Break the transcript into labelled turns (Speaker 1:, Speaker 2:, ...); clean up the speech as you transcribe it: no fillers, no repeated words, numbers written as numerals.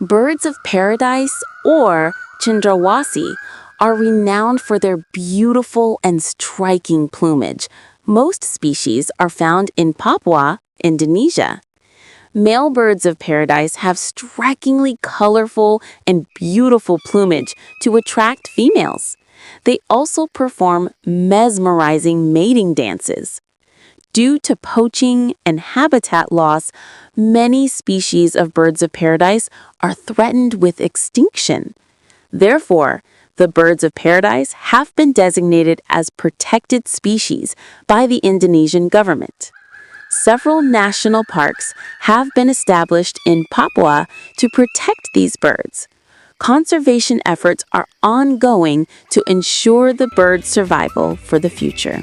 Speaker 1: Birds of paradise, or cendrawasih, are renowned for their beautiful and striking plumage. Most species are found in Papua, Indonesia. Male birds of paradise have strikingly colorful and beautiful plumage to attract females. They also perform mesmerizing mating dances. Due to poaching and habitat loss, many species of birds of paradise are threatened with extinction. Therefore, the birds of paradise have been designated as protected species by the Indonesian government. Several national parks have been established in Papua to protect these birds. Conservation efforts are ongoing to ensure the bird's survival for the future.